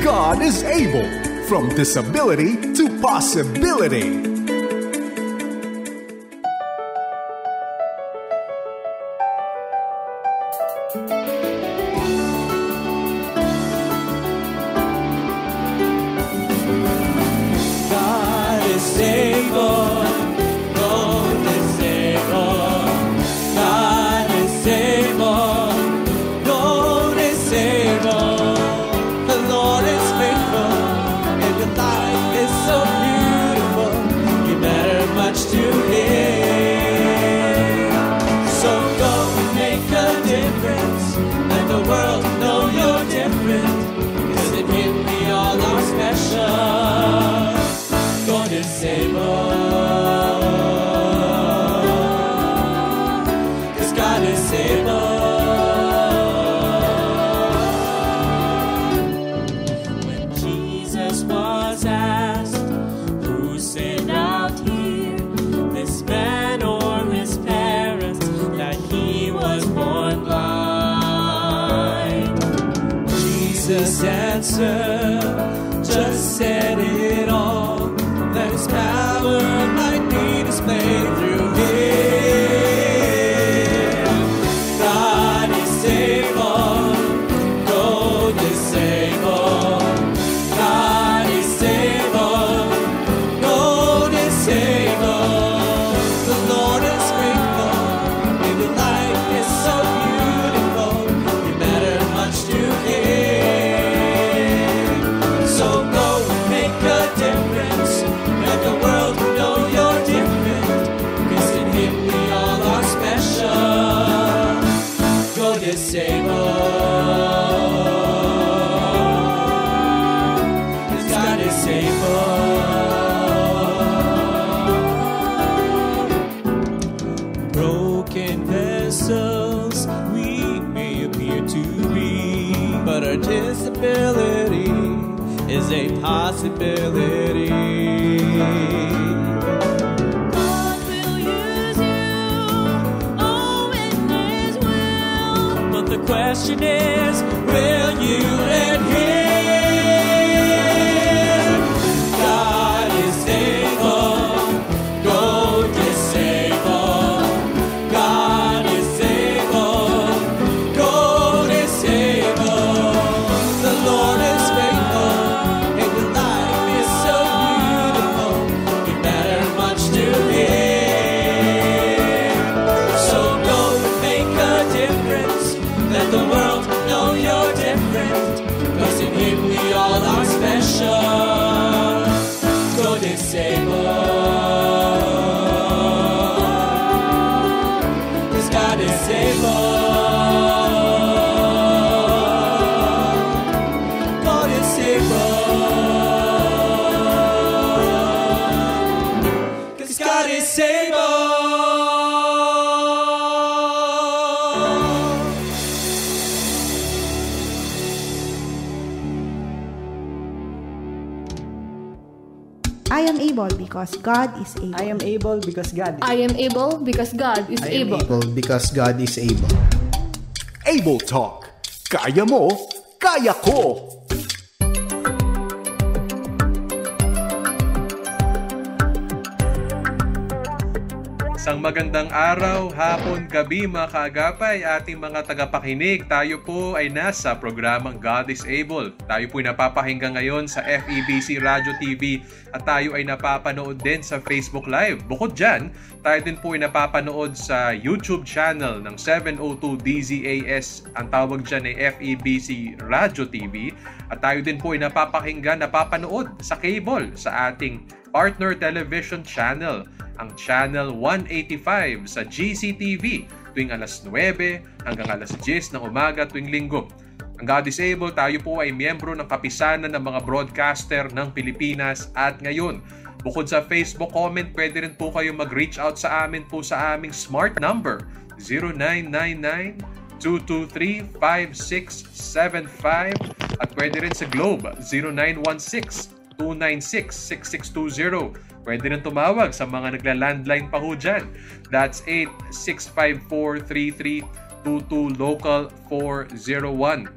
God is able. From disability to possibility. Just said it all, that his power might be displayed through him. God is able, God is able, God is able, God is able. The Lord is faithful, and your life is so beautiful, you matter much to him. Disability is a possibility. God will use you, oh, in His will. But the question is, will you let Him? God is able, God is able, God is able, God is able. Lord is faithful, and your life is so beautiful, you matter much to Him. So go and make a difference, let the world know you're different, 'cause in Him we all are special. God is able, 'cause God is able. I am able because God is able. I am able because God is I am able because God is able. I am able because God is able. Able Talk. Kaya mo, kaya ko. Isang magandang araw, hapon, gabi mga kaagapay, ating mga tagapakinig. Tayo po ay nasa programang God is Able. Tayo po ay napapakinggan ngayon sa FEBC Radio TV at tayo ay napapanood din sa Facebook Live. Bukod dyan, tayo din po ay napapanood sa YouTube channel ng 702 DZAS. Ang tawag dyan ay FEBC Radio TV. At tayo din po ay napapakinggan, napapanood sa cable sa ating partner television channel, ang Channel 185 sa GCTV tuwing alas 9 hanggang alas 10 ng umaga tuwing linggo. Ang God is Able, tayo po ay miyembro ng kapisanan ng mga broadcaster ng Pilipinas at ngayon. Bukod sa Facebook comment, pwede rin po kayo mag-reach out sa amin po sa aming smart number 0999-223-5675 at pwede rin sa Globe 0916-296-6620. Pwede rin tumawag sa mga nagla-landline pa ho dyan. That's 8654-3322 local 401.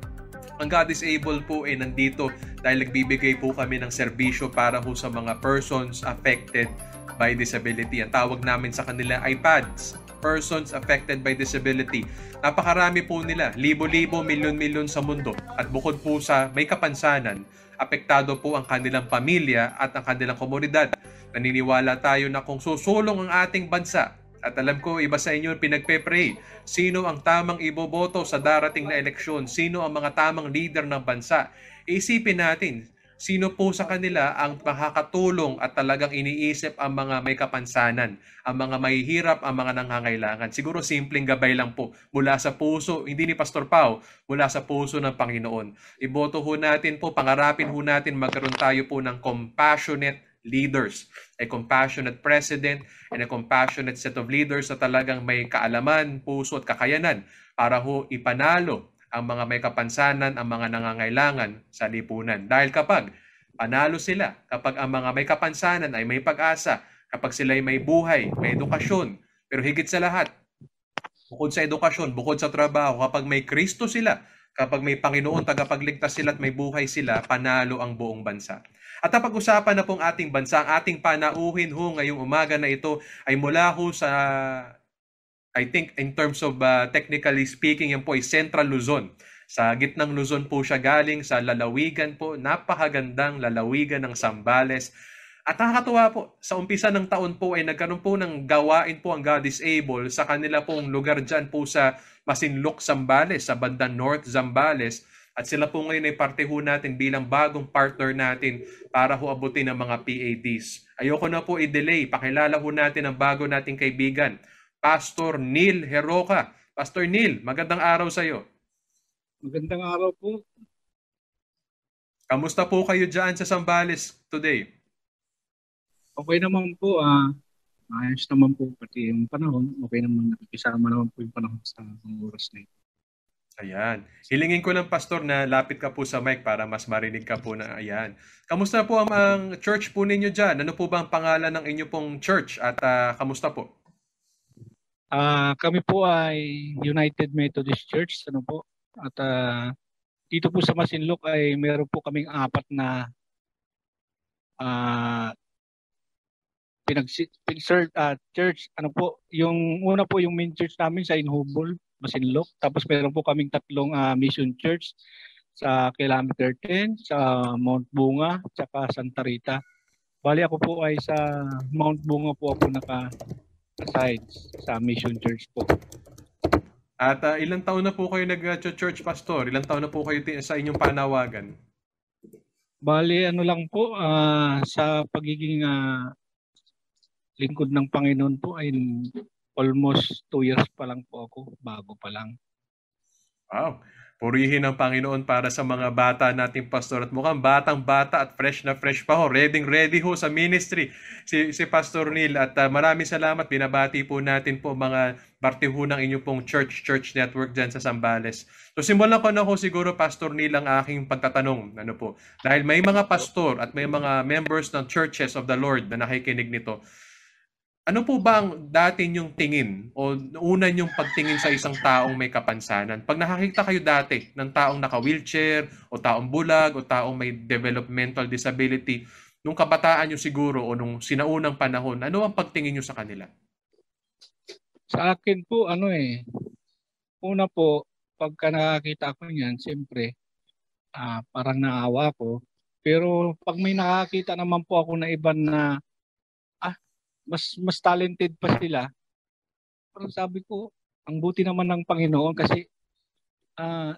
Ang God is Able po ay nandito dahil nagbibigay po kami ng serbisyo para po sa mga persons affected by disability. Ang tawag namin sa kanila ay PADS, Persons Affected by Disability. Napakarami po nila, libo-libo, milyon-milyon sa mundo. At bukod po sa may kapansanan, apektado po ang kanilang pamilya at ang kanilang komunidad. Naniniwala tayo na kung susulong ang ating bansa, at alam ko, iba sa inyo pinagpe-pray. Sino ang tamang iboboto sa darating na eleksyon? Sino ang mga tamang leader ng bansa? Isipin natin, sino po sa kanila ang makakatulong at talagang iniisip ang mga may kapansanan, ang mga mahihirap, ang mga nangangailangan. Siguro simpleng gabay lang po mula sa puso, hindi ni Pastor Pao, mula sa puso ng Panginoon. Iboto ho natin po, pangarapin ho natin magkaroon tayo po ng compassionate leaders, a compassionate president and a compassionate set of leaders na talagang may kaalaman, puso at kakayanan para ho ipanalo ang mga may kapansanan, ang mga nangangailangan sa lipunan. Dahil kapag panalo sila, kapag ang mga may kapansanan ay may pag-asa, kapag sila ay may buhay, may edukasyon, pero higit sa lahat, bukod sa edukasyon, bukod sa trabaho, kapag may Kristo sila, kapag may Panginoon tagapagligtas sila at may buhay sila, panalo ang buong bansa. At napag-usapan na pong ating bansa, ang ating panauhin ho ngayong umaga na ito ay mula ho sa, I think in terms of technically speaking, yan po ay Central Luzon. Sa gitnang Luzon po siya galing, sa lalawigan po, napakagandang lalawigan ng Zambales. At nakakatuwa po, sa umpisa ng taon po ay nagkaroon po ng gawain po ang God is Able sa kanila pong lugar dyan po sa Masinloc, Zambales, sa bandang North Zambales. At sila po ngayon ay parte ho natin bilang bagong partner natin para ho abutin ang mga PADs. Ayoko na po i-delay. Pakilala ho natin ang bago nating kaibigan, Pastor Neil Heroca. Pastor Neil, magandang araw sa iyo. Magandang araw po. Kamusta po kayo dyan sa Zambales today? Okay naman po. Ayos naman po pati yung panahon. Okay naman. Nakikisama naman po yung panahon sa mga oras na ito. Ayan. Hilingin ko lang, Pastor, na lapit ka po sa mic para mas marinig ka po na ayan. Kamusta po ang church po ninyo dyan? Ano po ba ang pangalan ng inyo pong church at kamusta po? Kami po ay United Methodist Church. Ano po? At dito po sa Masinloc ay meron po kaming 4 na church. Ano po? Yung una po yung main church namin sa Inhubol, Masinloc. Tapos meron po kaming 3 mission church sa Kilometer 10, sa Mount Bunga, at Santa Rita. Bali ako po ay sa Mount Bunga po ako naka-aside sa mission church po. At ilang taon na po kayo nag-church, Pastor? Ilang taon na po kayo sa inyong panawagan? Bali ano lang po, sa pagiging lingkod ng Panginoon po ay almost 2 years pa lang po ako, bago pa lang. Wow. Purihin ang Panginoon para sa mga bata nating pastor. At mukhang batang-bata at fresh na fresh pa ho. Ready ho sa ministry si Pastor Neil. At maraming salamat. Binabati po natin po mga parte ho ng inyong pong church network dyan sa Zambales. So simulan ko na ho siguro, Pastor Neil, ang aking pagtatanong. Ano po? Dahil may mga pastor at may mga members ng Churches of the Lord na nakikinig nito. Ano po ba ang dati niyong tingin o una niyong pagtingin sa isang taong may kapansanan? Pag nakakita kayo dati ng taong naka-wheelchair o taong bulag o taong may developmental disability, nung kabataan niyo siguro o nung sinaunang panahon, ano ang pagtingin niyo sa kanila? Sa akin po, una po, pagka nakakita ko niyan, siyempre, parang naawa ko. Pero pag may nakakita naman po ako na iba na mas talented pa sila. Parang sabi ko, ang buti naman ng Panginoon kasi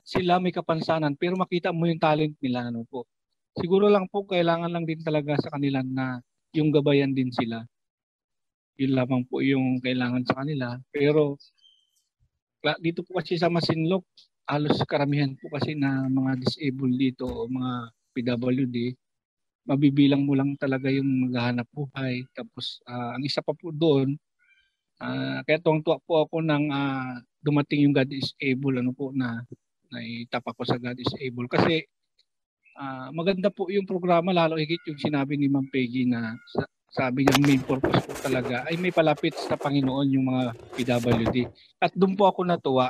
sila may kapansanan pero makita mo yung talent nila. Ano po. Siguro lang po kailangan lang din talaga sa kanila na yung gabayan din sila. Yun lamang po yung kailangan sa kanila. Pero dito po kasi sa Masinloc, halos karamihan po kasi na mga disabled dito o mga PWD, mabibilang mo lang talaga yung maghahanap buhay. Tapos ang isa pa po doon, kaya tuwang-tuwa po ako nang dumating yung God is Able, na itap ako sa God is Able. Kasi maganda po yung programa, lalo higit yung sinabi ni Ma'am Peggy na sabi niya main purpose po talaga ay may palapit sa Panginoon yung mga PWD. At doon po ako natuwa.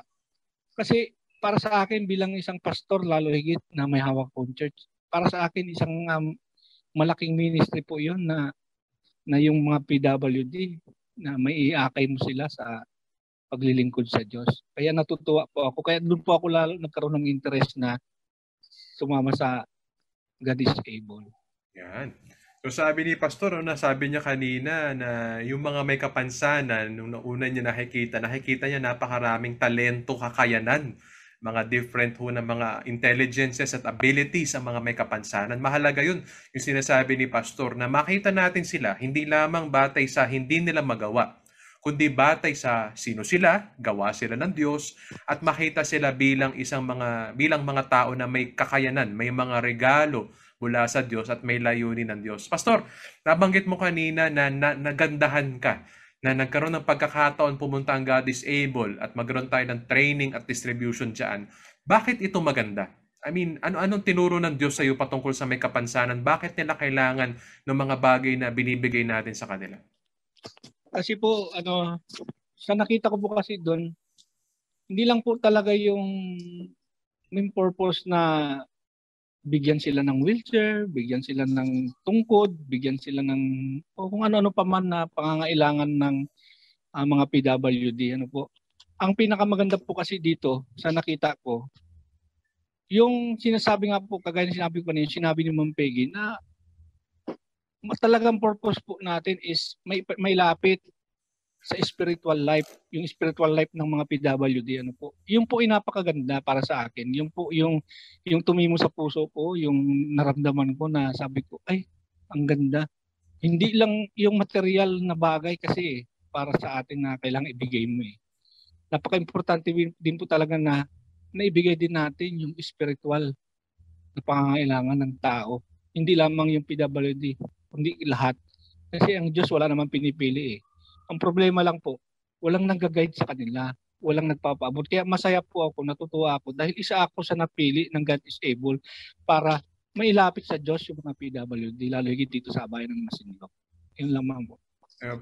Kasi para sa akin bilang isang pastor, lalo higit na may hawak kong church, para sa akin isang malaking ministry po yun na yung mga PWD na may iakay mo sila sa paglilingkod sa Diyos. Kaya natutuwa po ako. Kaya doon po ako lalo nagkaroon ng interest na sumama sa God is able. Yan. So sabi ni Pastor, sabi niya kanina na yung mga may kapansanan, nung nauna niya nakikita niya napakaraming talento, kakayanan, mga different na mga intelligences at abilities ang mga may kapansanan. Mahalaga yun, yung sinasabi ni Pastor, na makita natin sila, hindi lamang batay sa hindi nila magawa, kundi batay sa sino sila, gawa sila ng Diyos, at makita sila bilang mga tao na may kakayanan, may mga regalo mula sa Diyos at may layunin ng Diyos. Pastor, nabanggit mo kanina na nagandahan ka na nagkaroon ng pagkakataon pumunta ang God is able at magkaroon tayo ng training at distribution dyan. Bakit ito maganda? I mean, anong tinuro ng Diyos sa iyo patungkol sa may kapansanan? Bakit nila kailangan ng mga bagay na binibigay natin sa kanila? Kasi po, sa nakita ko po kasi doon, hindi lang po talaga yung main purpose na bigyan sila ng wheelchair, bigyan sila ng tungkod, bigyan sila ng kung ano-ano pa man na pangangailangan ng mga PWD. Ang pinakamaganda po kasi dito sa nakita ko, yung sinasabi nga po, kagaya ng sinabi ko kanina, sinabi ni Ma'am Peggy, na talagang purpose po natin is may lapit sa spiritual life, yung spiritual life ng mga PWD. Yung po ay napakaganda para sa akin. Yung po yung tumimo sa puso ko, yung naramdaman ko na sabi ko, ay, ang ganda. Hindi lang yung material na bagay kasi para sa atin na kailangang ibigay mo eh. Napaka-importante din po talaga na naibigay din natin yung spiritual na pangangailangan ng tao. Hindi lamang yung PWD, kundi lahat. Kasi ang Diyos wala naman pinipili eh. Ang problema lang po, walang nag-guide sa kanila, walang nagpapaabot. Kaya masaya po ako, natutuwa ako dahil isa ako sa napili ng God is able para mailapit sa Diyos yung mga PWD, lalo higit dito sa bayan ng Masinloc. Yun lamang po.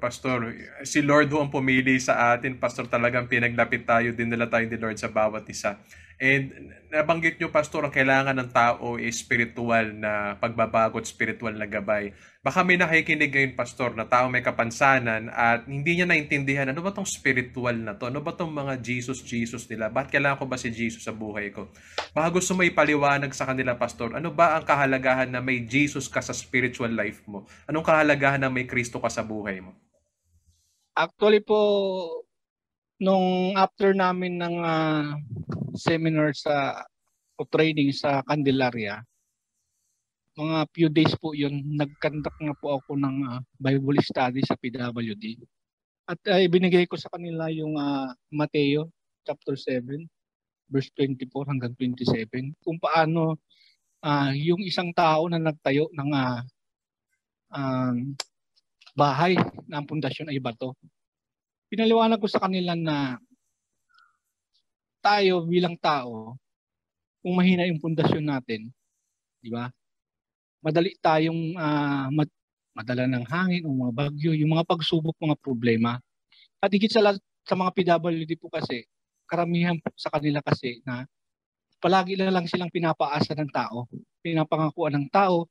Pastor, si Lord ang pumili sa atin. Pastor, talagang pinaglapit tayo, dinala tayo ni Lord sa bawat isa. And nabanggit nyo, Pastor, ang kailangan ng tao ay spiritual na pagbabago at spiritual na gabay. Baka may nakikinig ngayon, Pastor, na tao may kapansanan at hindi niya naintindihan, ano ba itong spiritual na to? Ano ba itong mga Jesus nila? Bakit kailangan ko ba si Jesus sa buhay ko? Baka gusto mo ipaliwanag sa kanila, Pastor, ano ba ang kahalagahan na may Jesus ka sa spiritual life mo? Anong kahalagahan na may Kristo ka sa buhay mo? Actually po, nung after namin ng seminar o training sa Candelaria, mga few days po yun, nag-conduct na po ako ng Bible study sa PWD. At ibinigay ko sa kanila yung Mateo chapter 7, verse 24 hanggang 27, kung paano yung isang tao na nagtayo ng bahay na ang pundasyon ay bato. Pinaliwanag ko sa kanila na tayo bilang tao, kung mahina yung pundasyon natin, di ba? Madali tayong madala ng hangin o mga bagyo, yung mga pagsubok, mga problema. At higit sa mga PWD po kasi, karamihan po sa kanila kasi na palagi na lang silang pinapaasa ng tao, pinapangakuan ng tao.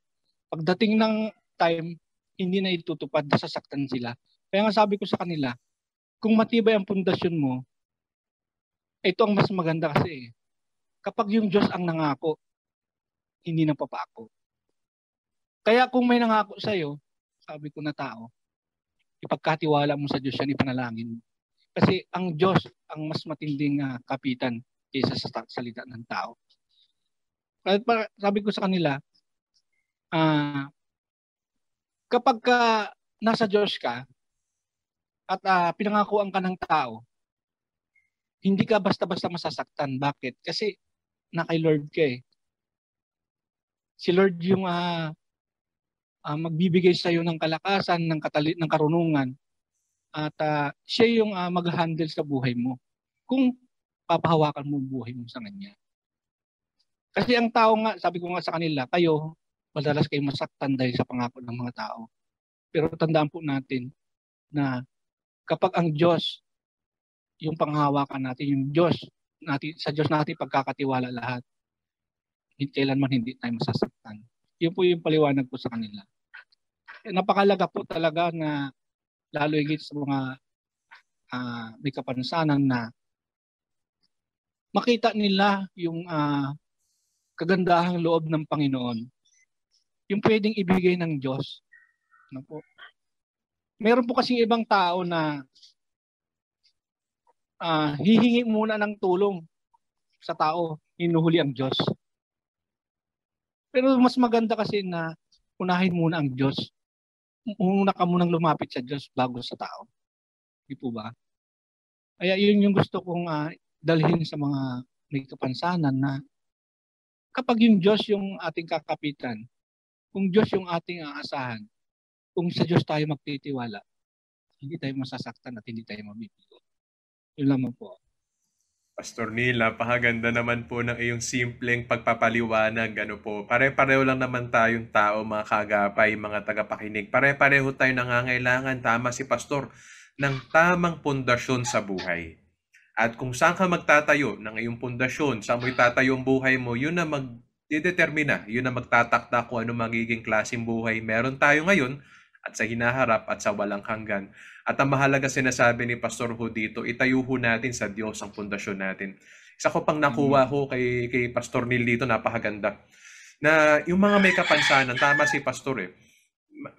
Pagdating ng time, hindi na itutupad, nasasaktan sila. Kaya nga sabi ko sa kanila, kung matibay ang pundasyon mo, ito ang mas maganda kasi kapag yung Diyos ang nangako, hindi na papako. Kaya kung may nangako sa'yo, sabi ko na tao, ipagkatiwala mo sa Diyos yan, ipanalangin mo. Kasi ang Diyos ang mas matinding kapitan kaysa sa salita ng tao. Sabi ko sa kanila, kapag nasa Diyos ka at pinangakuan ka ng tao, hindi ka basta-basta masasaktan. Bakit? Kasi na kay Lord ka eh. Si Lord yung magbibigay sa iyo ng kalakasan, ng karunungan, at siya yung mag-handle sa buhay mo. Kung papahawakan mo ang buhay mo sa Kanya. Kasi ang tao nga, sabi ko nga sa kanila, kayo, madalas kayo masaktan dahil sa pangako ng mga tao. Pero tandaan po natin na kapag ang Diyos, yung panghawakan natin, yung Diyos sa Diyos natin pagkakatiwala lahat. Kailanman hindi tayo masasaktan. Yun po yung paliwanag ko sa kanila. Napakalaga po talaga na lalo higit sa mga may kapansanan na makita nila yung kagandahang loob ng Panginoon. Yung pwedeng ibigay ng Diyos. Ano po? Meron po kasi ibang tao na hihingi muna ng tulong sa tao, hinuhuli ang Diyos. Pero mas maganda kasi na unahin muna ang Diyos. Una ka munang lumapit sa Diyos bago sa tao. Di po ba? Kaya yun yung gusto kong dalhin sa mga may kapansanan na kapag yung Diyos yung ating kakapitan, kung Diyos yung ating aasahan, kung sa Diyos tayo magtitiwala, hindi tayo masasaktan at hindi tayo mabibigo. Yun lamang po. Pastor Neil, napakaganda naman po ng iyong simpleng pagpapaliwanag. Ano po, pare-pareho lang naman tayong tao, mga kagapay, mga tagapakinig. Pare-pareho tayo nangangailangan, tama si Pastor, ng tamang pundasyon sa buhay. At kung saan ka magtatayo ng iyong pundasyon, saan mo itatayo ang buhay mo, yun na magdedetermina, yun na magtatakda kung ano magiging klaseng buhay meron tayo ngayon at sa hinaharap at sa walang hanggan. At ang mahalaga sinasabi ni Pastor Ho dito, itayo ho natin sa Diyos ang pundasyon natin. Isa ko pang nakuha ho kay Pastor Neil dito, napakaganda. Na yung mga may kapansanan, tama si Pastor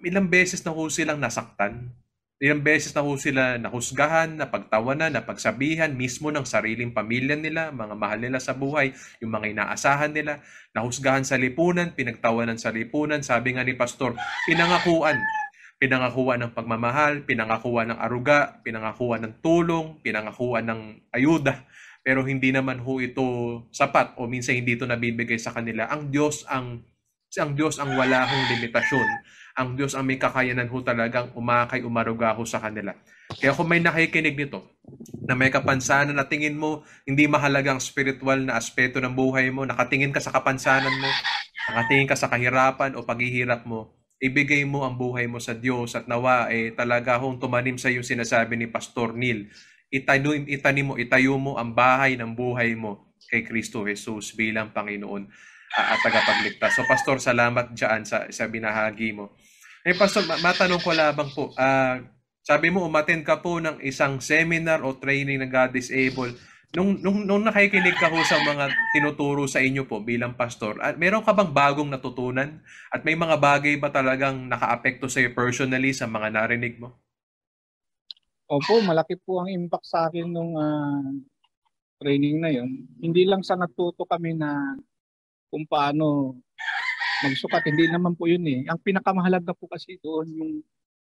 ilang beses na ho silang nasaktan. Ilang beses na ho sila nahusgahan, napagtawanan, napagsabihan mismo ng sariling pamilya nila, mga mahal nila sa buhay, yung mga inaasahan nila, nahusgahan sa lipunan, pinagtawanan sa lipunan. Sabi nga ni Pastor, pinangakuan ng pagmamahal, pinangakuan ng aruga, pinangakuan ng tulong, pinangakuan ng ayuda. Pero hindi naman ho ito sapat o minsan hindi ito nabibigay sa kanila. Ang Diyos ang wala hong limitasyon. Ang Diyos ang may kakayanan ho talagang umaruga ho sa kanila. Kaya kung may nakikinig nito, na may kapansanan na tingin mo, hindi mahalaga ang spiritual na aspeto ng buhay mo, nakatingin ka sa kapansanan mo, nakatingin ka sa kahirapan o paghihirap mo, ibigay mo ang buhay mo sa Diyos at nawa talaga hong tumanim sa iyo sinasabi ni Pastor Neil. Itayo mo ang bahay ng buhay mo kay Kristo Jesus bilang Panginoon at tagapagligtas. So Pastor, salamat dyan sa binahagi mo. Pastor, matanong ko labang po, sabi mo umattend ka po ng isang seminar o training ng God is Able. Nung nakikinig ka ho sa mga tinuturo sa inyo po bilang pastor, meron ka bang bagong natutunan? At may mga bagay ba talagang nakaapekto sa iyo personally sa mga narinig mo? Opo, malaki po ang impact sa akin nung training na yon. Hindi lang sa natuto kami na kung paano magsukat, hindi naman po yun Ang pinakamahalaga po kasi doon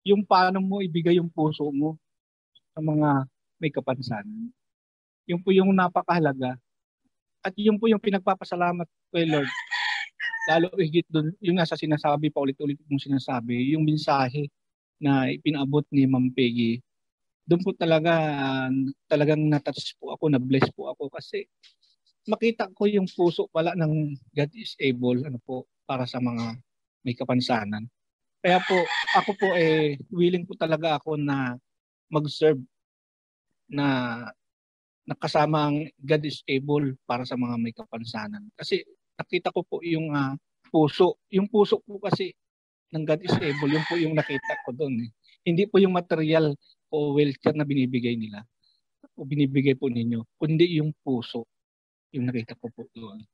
yung paano mo ibigay yung puso mo sa mga may kapansanan. Yun po yung napakahalaga. At yun po yung pinagpapasalamat kay Lord. Lalo higit doon, yung nasa sinasabi, paulit-ulit mong sinasabi, yung mensahe na ipinabot ni Ma'am Peggy. Doon po talagang natouch po ako, na-bless po ako kasi makita ko yung puso pala ng God is Able para sa mga may kapansanan. Kaya po, ako po willing po talaga ako na mag-serve na nakasama ang God is Able para sa mga may kapansanan. Kasi nakita ko po yung puso. Yung puso po kasi ng God is Able, yun po yung nakita ko doon. Hindi po yung material o wheelchair na binibigay nila o binibigay po ninyo, kundi yung puso yung nakita ko po doon.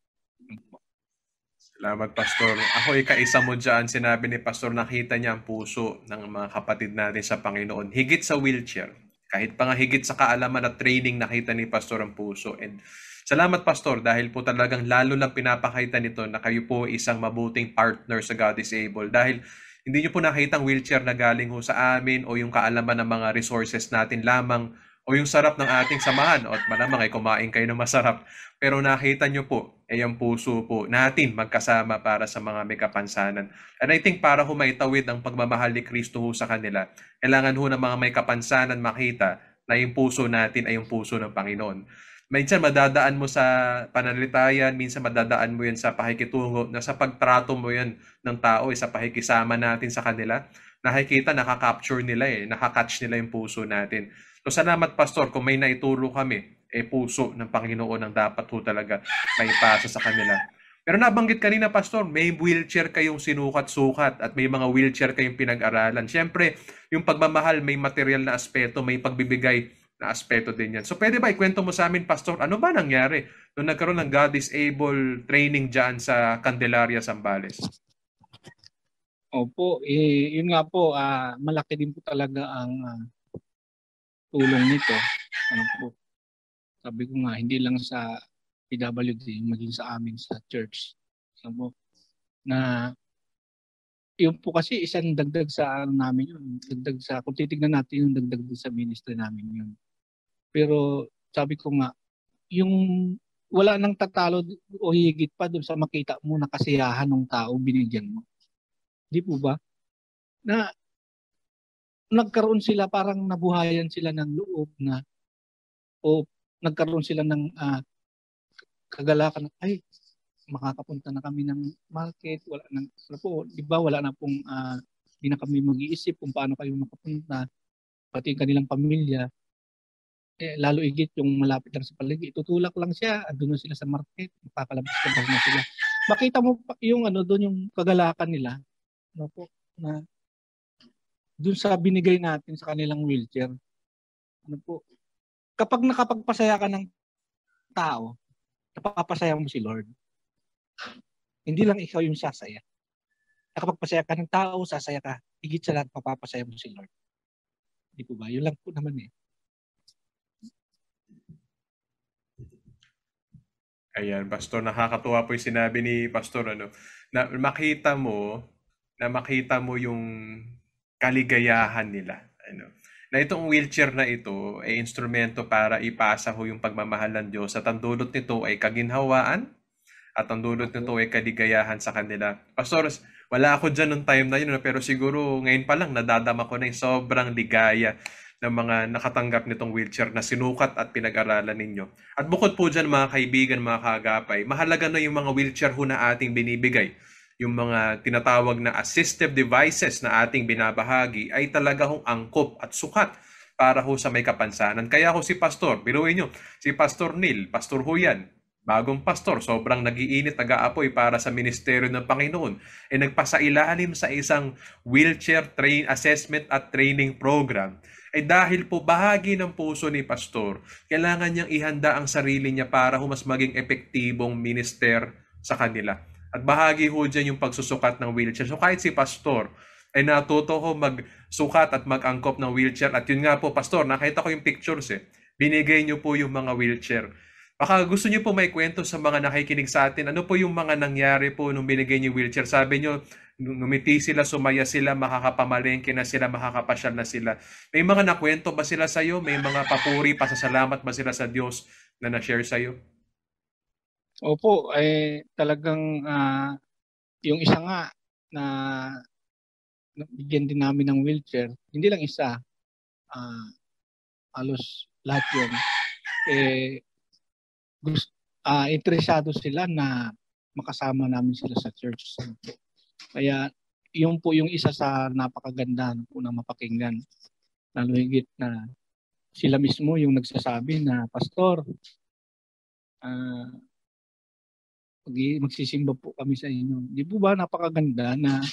Salamat, Pastor. Ako kaisa mo dyan. Sinabi ni Pastor, nakita niya ang puso ng mga kapatid natin sa Panginoon. Higit sa wheelchair. Kahit pa nga higit sa kaalaman at training, nakita ni Pastor ang puso. And salamat, Pastor, dahil po talagang lalo lang pinapakita nito na kayo po isang mabuting partner sa God is Able. Dahil hindi niyo po nakita ang wheelchair na galing ho sa amin o yung kaalaman ng mga resources natin lamang o yung sarap ng ating samahan o at malamang ay kumain kayo ng masarap. Pero nakita nyo po, ang puso po natin magkasama para sa mga may kapansanan. And I think para humaitawid ang pagmamahal ni Kristo ho sa kanila, kailangan ho ng mga may kapansanan makita na yung puso natin ay yung puso ng Panginoon. Minsan madadaan mo sa pananalitayan, minsan madadaan mo yan sa pakikitungo, na sa pagtrato mo yan ng tao, sa pakikisama natin sa kanila. Nakikita, nakakapture nila nakakatch nila yung puso natin. So salamat, Pastor, kung may naituro kami puso ng Panginoon ang dapat ho talaga maipasa sa kanila. Pero nabanggit kanina, Pastor, may wheelchair kayong sinukat-sukat at may mga wheelchair kayong pinag-aralan. Siyempre, yung pagmamahal, may material na aspeto, may pagbibigay na aspeto din yan. So pwede ba ikwento mo sa amin, Pastor, ano ba nangyari nung nagkaroon ng God is Able training dyan sa Candelaria, Zambales? Opo, yun nga po, malaki din po talaga ang tulong nito. Ano po, sabi ko nga, hindi lang sa PWD, maging sa amin sa church. Ano po, na yun po kasi isang dagdag sa namin yun. Dagdag sa, kung titignan natin yung dagdag sa ministry namin yun. Pero sabi ko nga, yung wala nang tatalo o higit pa doon sa makita mo na kasiyahan ng tao binigyan mo. Di po ba? Na nagkaroon sila, parang nabuhayan sila ng loob na o nagkaroon sila ng kagalakan. Ay, makakapunta na kami ng market. Wala na, po, di ba? Wala na pong hindi na kami mag-iisip kung paano kayo makapunta. Pati yung kanilang pamilya. Lalo igit yung malapit lang sa paligid. Itutulak lang siya. Doon na sila sa market. Makakalabas na sila. Makita mo yung doon yung kagalakan nila. Ano po, na doon sa binigay natin sa kanilang wheelchair. Ano po, kapag nakapagpasaya ka ng tao, napapasaya mo si Lord. Hindi lang ikaw yung sasaya. Nakapagpasaya ka ng tao, sasaya ka. Higit sa lahat, papapasaya mo si Lord. Hindi po ba? Yun lang po naman eh. Ayan, Pastor, nakakatuwa po yung sinabi ni Pastor, na makita mo yung kaligayahan nila. Na itong wheelchair na ito ay instrumento para ipasa ho yung pagmamahal ng Diyos at ang dulot nito ay kaginhawaan at ang dulot nito ay kaligayahan sa kanila. Pastor, wala ako dyan nung time na yun, pero siguro ngayon pa lang nadadama ko na yung sobrang ligaya ng mga nakatanggap nitong wheelchair na sinukat at pinag-aralan ninyo. At bukod po dyan mga kaibigan, mga kaagapay, mahalaga na yung mga wheelchair ho na ating binibigay. Yung mga tinatawag na assistive devices na ating binabahagi ay talaga hong angkop at sukat para ho sa may kapansanan. Kaya ho si Pastor, biruin nyo, si Pastor Neil, Pastor ho yan, bagong pastor, sobrang nag-iinit, nag-aapoy para sa ministeryo ng Panginoon, ay nagpasailalim sa isang wheelchair assessment at training program. Ay dahil po bahagi ng puso ni Pastor, kailangan niyang ihanda ang sarili niya para ho mas maging epektibong minister sa kanila. At bahagi ho dyan yung pagsusukat ng wheelchair. So kahit si Pastor ay natuto ho magsukat at mag-angkop ng wheelchair. At yun nga po, Pastor, nakita ko yung pictures Binigay niyo po yung mga wheelchair. Baka gusto niyo po may kwento sa mga nakikinig sa atin. Ano po yung mga nangyari po nung binigay niyo wheelchair? Sabi niyo, numiti sila, sumaya sila, makakapamalengke na sila, makakapasyal na sila. May mga nakwento ba sila sa iyo? May mga papuri, pasasalamat ba sila sa Diyos na na-share sa iyo? Opo, talagang yung isa nga na bigyan din namin ng wheelchair, hindi lang isa, halos lahat yun, interesado sila na makasama namin sila sa church. Kaya yun po yung isa sa napakaganda po na mapakinggan. Lalo higit na sila mismo yung nagsasabi na, Pastor, magsisimba po kami sa inyo. Di po ba napakaganda na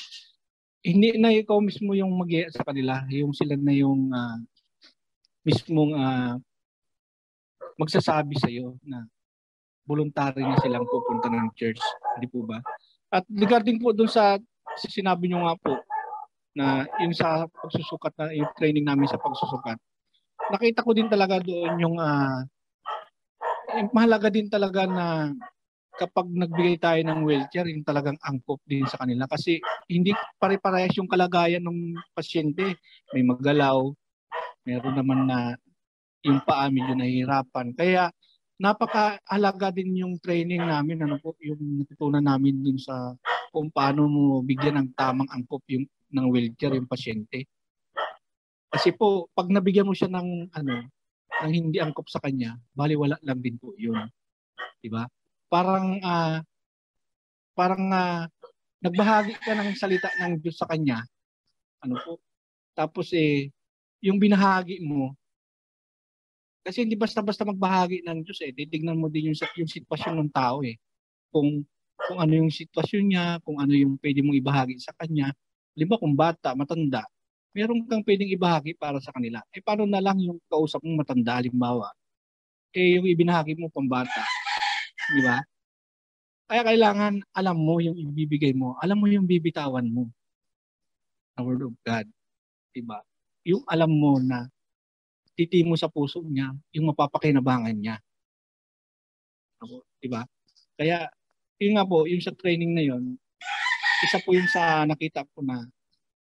hindi na ikaw mismo yung mag-i sa kanila, yung sila na yung mismong magsasabi sa iyo na voluntary na silang pupunta ng church. Di po ba? At regarding po doon sa sinabi nyo nga po na yung sa pagsusukat na yung training namin sa pagsusukat, nakita ko din talaga doon yung mahalaga din talaga na kapag nagbigay tayo ng wheelchair, yung talagang angkop din sa kanila. Kasi hindi pare-parehas yung kalagayan ng pasyente. May maggalaw, meron naman na yung paa medyo nahihirapan. Kaya napakahalaga din yung training namin, yung natutunan namin din sa kung paano mo bigyan ng tamang angkop ng wheelchair yung pasyente. Kasi po, pag nabigyan mo siya ng hindi angkop sa kanya, baliwala lang din po yun. Diba? Parang nagbahagi ka ng salita ng Diyos sa kanya. Tapos yung binahagi mo, Kasi hindi basta-basta magbahagi ng Diyos eh. Titignan mo din yung sitwasyon ng tao eh. Kung ano yung sitwasyon niya, kung ano yung pwede mong ibahagi sa kanya. Halimbawa kung bata, matanda, meron kang pwedeng ibahagi para sa kanila. Eh paano na lang yung kausap mong matanda, halimbawa, eh yung ibinahagi mo pambata. Di ba? Kaya kailangan alam mo yung ibibigay mo. Alam mo yung bibitawan mo. The Word of God. Di ba? Yung alam mo na titi mo sa puso niya, yung mapapakinabangan niya. Di ba? Kaya, yun nga po, yung sa training na yun, isa po yung sa nakita ko na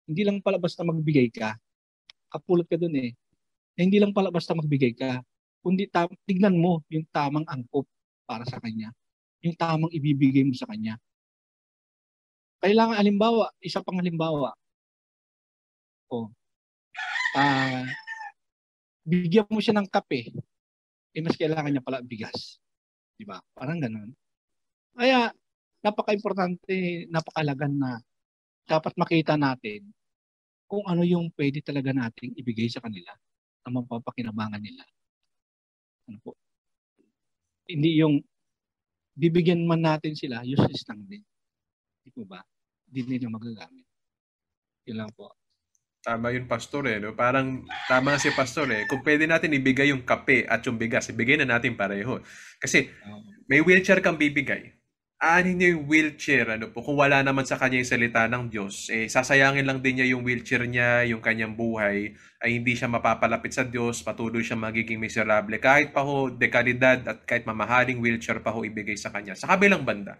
hindi lang pala basta magbigay ka. Kapulot ka dun eh. Na hindi lang pala basta magbigay ka. Kundi tignan mo yung tamang angkop para sa kanya. Yung tamang ibibigay mo sa kanya. Kailangan halimbawa, isa pang halimbawa. Bigyan mo siya ng kape, mas kailangan niya pala bigas. Di ba? Parang ganun. Kaya, napaka-importante, napakalagan na dapat makita natin kung ano yung pwede talaga nating ibigay sa kanila na mapapakinabangan nila. Ano po? Hindi yung bibigyan man natin sila, useless lang din. Di po ba? Hindi nila magagamit. Yun lang po. Tama yun, Pastor eh. No? Parang tama si Pastor eh. Kung pwede natin ibigay yung kape at yung bigas, ibigay na natin pareho. Kasi may wheelchair kang bibigay. Aanin niya yung wheelchair, kung wala naman sa kanya yung salita ng Diyos, sasayangin lang din niya yung wheelchair niya, yung kanyang buhay, ay hindi siya mapapalapit sa Diyos, patuloy siya magiging miserable. Kahit pa ho, dekalidad at kahit mamahaling wheelchair pa ho ibigay sa kanya. Sa kabilang banda,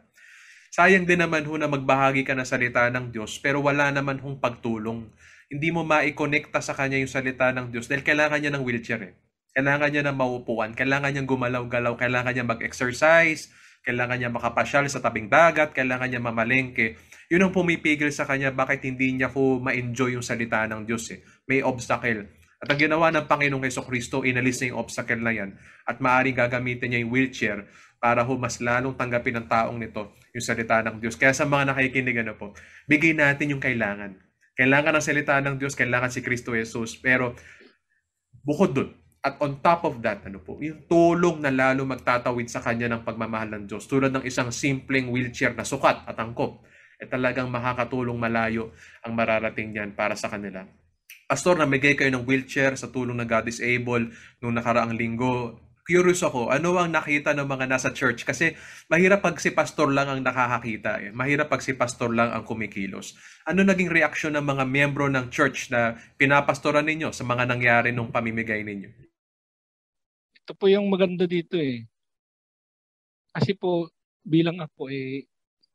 sayang din naman ho na magbahagi ka ng salita ng Diyos, pero wala naman hong pagtulong. Hindi mo maikonekta sa kanya yung salita ng Diyos dahil kailangan niya ng wheelchair eh. Kailangan niya ng maupuan, kailangan niya gumalaw-galaw, kailangan niya mag-exercise, kailangan niya makapasyal sa tabing dagat, kailangan niya mamalengke. Yun ang pumipigil sa kanya bakit hindi niya ko ma-enjoy yung salita ng Diyos eh. May obstacle. At ang ginawa ng Panginoong Jesucristo, inalis niya yung obstacle na yan at maaaring gagamitin niya yung wheelchair para ho mas lalong tanggapin ng taong nito yung salita ng Diyos. Kaya sa mga nakikinig bigay natin yung kailangan. Kailangan ng salita ng Diyos, kailangan si Kristo Jesus. Pero bukod dun, at on top of that, yung tulong na lalo magtatawid sa kanya ng pagmamahal ng Diyos, tulad ng isang simpleng wheelchair na sukat at angkop, talagang makakatulong malayo ang mararating niyan para sa kanila. Pastor, namigay kayo ng wheelchair sa tulong ng God is Able nung nakaraang linggo. Curious ako, ano ang nakita ng mga nasa church? Kasi mahirap pag si pastor lang ang nakakakita. Mahirap pag si pastor lang ang kumikilos. Ano naging reaksyon ng mga miyembro ng church na pinapastoran ninyo sa mga nangyari nung pamimigay ninyo? Ito po yung maganda dito eh. Kasi po, bilang ako